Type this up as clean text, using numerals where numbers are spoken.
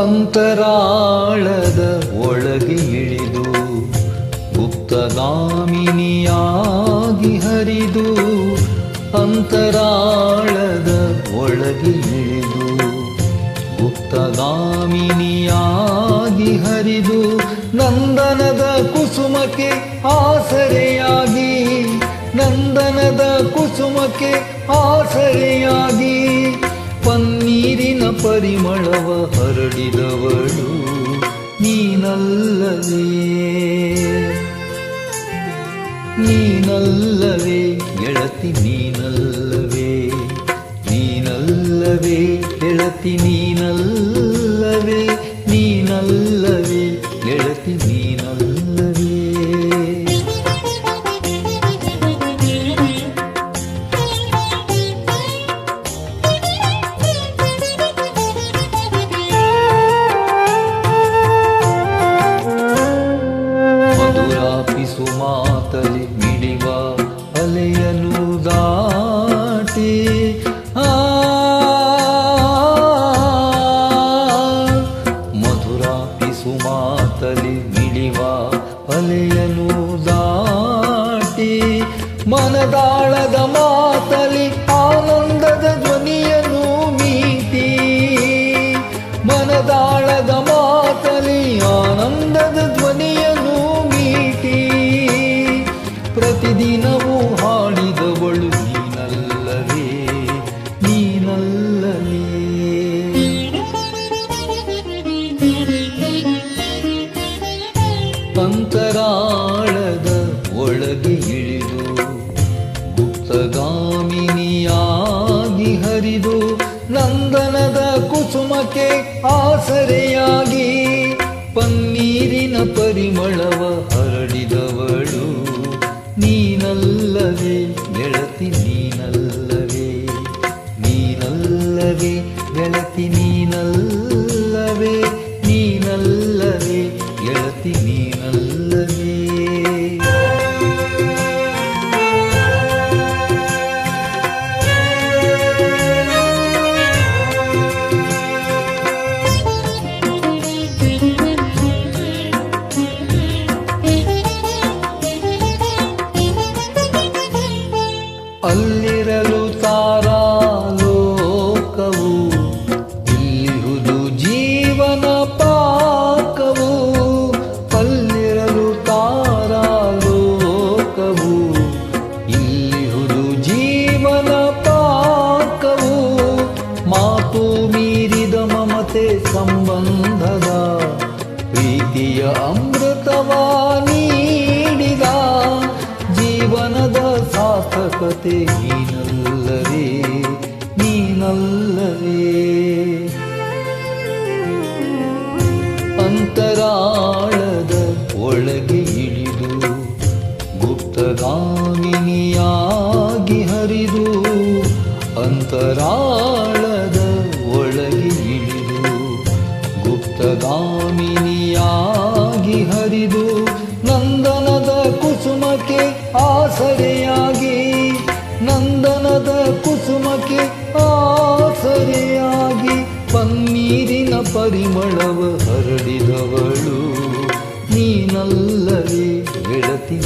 ಅಂತರಾಳದ ಒಳಗೆ ಇಳಿದು ಗುಪ್ತಗಾಮಿನಿಯಾಗಿ ಹರಿದು, ಅಂತರಾಳದ ಒಳಗೆ ಇಳಿದು ಗುಪ್ತಗಾಮಿನಿಯಾಗಿ ಹರಿದು, ನಂದನದ ಕುಸುಮಕ್ಕೆ ಆಸರೆಯಾಗಿ, ನಂದನದ ಕುಸುಮಕ್ಕೆ ಆಸರೆಯಾಗಿ, ಪನ್ನೀರಿನ ಪರಿಮಳವ ಹರಡಿದವಳು ನೀನಲ್ಲವೇ, ನೀನಲ್ಲವೇ ಗೆಳತಿ, ನೀನಲ್ಲವೇ, ನೀನಲ್ಲವೇ ಗೆಳತಿ, ನೀನಲ್ಲವೇ, ನೀನಲ್ಲವೇ ಗೆಳತಿ, ನೀನಲ್ಲವೇ. ಮಧುರಾಪಿಸು ಮಾತಲಿ ಮಿಡಿವ ಅಲೆಯನು ದಾಟಿ, ಮಧುರಾಪಿಸು ಮಾತಲಿ ಮಿಡಿವ ಅಲೆಯನು ದಾಟಿ, ಮನದಾಳದ ಮಾತಲಿ ಆನಂದದ ಧ್ವನಿಯನ್ನು ಮೀಟಿ, ಮನದಾಳದ ಮಾತಲಿ ಆನಂದದ ಧ್ವನಿಯನ್ನು ಮೀಟಿ, ಪ್ರತಿದಿನವೂ ಹಾಡಿದವಳು ನೀನಲ್ಲವೇ, ನೀನಲ್ಲವೇ. ಅಂತರಾಳದ ಒಳಗೆ ಇಳಿದು ಗುಪ್ತಗಾಮಿನಿಯಾಗಿ ಹರಿದು, ನಂದನದ ಕುಸುಮಕ್ಕೆ ಆಸರೆಯಾಗಿ, ಪನ್ನೀರಿನ ಪರಿಮಳವ ಹರಡಿದವಳು ನೀನಲ್ಲವೇ ಗೆಳತಿ, ನೀನಲ್ಲವೇ, ನೀನಲ್ಲವೇ ಗೆಳತಿ, ನೀನಲ್ಲವೇ, ನೀನಲ್ಲವೇ ಗೆಳತಿ, ನೀನಲ್ಲವೇ. ಅಲ್ಲಿರಲು ತಾರಾಲೋಕವು, ಇಲ್ಲಿಹುದು ಜೀವನ ಪಾಕವು, ಅಲ್ಲಿರಲು ತಾರಾಲೋಕವು, ಇಲ್ಲಿಹುದು ಜೀವನ ಪಾಕವು, ಮಾತು ಮೀರಿದ ಮಮತೆ ಸಂಬಂಧದ ಪ್ರೀತಿಯ ಅಮೃತವ ನೀಡಿದ, ಜೀವನದ ಸಾರ್ಥಕತೆ ನೀನಲ್ಲವೇ, ನೀನಲ್ಲವೇ. ಅಂತರಾಳದ ಒಳಗೆ ಇಳಿದು ಗುಪ್ತಗಾಮಿನಿಯಾಗಿ ಹರಿದು, ಅಂತರಾಳದ ಒಳಗೆ ಇಳಿದು ಗುಪ್ತಗಾಮಿನಿಯಾಗಿ ಹರಿದು, ನಂದನದ ಕುಸುಮಕ್ಕೆ ಆಸರೆಯಾಗಿ, ನಂದನದ ಕುಸುಮಕ್ಕೆ ಆಸರೆಯಾಗಿ, ಪನ್ನೀರಿನ ಪರಿಮಳವ ಹರಡಿದವಳು ನೀನಲ್ಲವೇ ಗೆಳತಿ.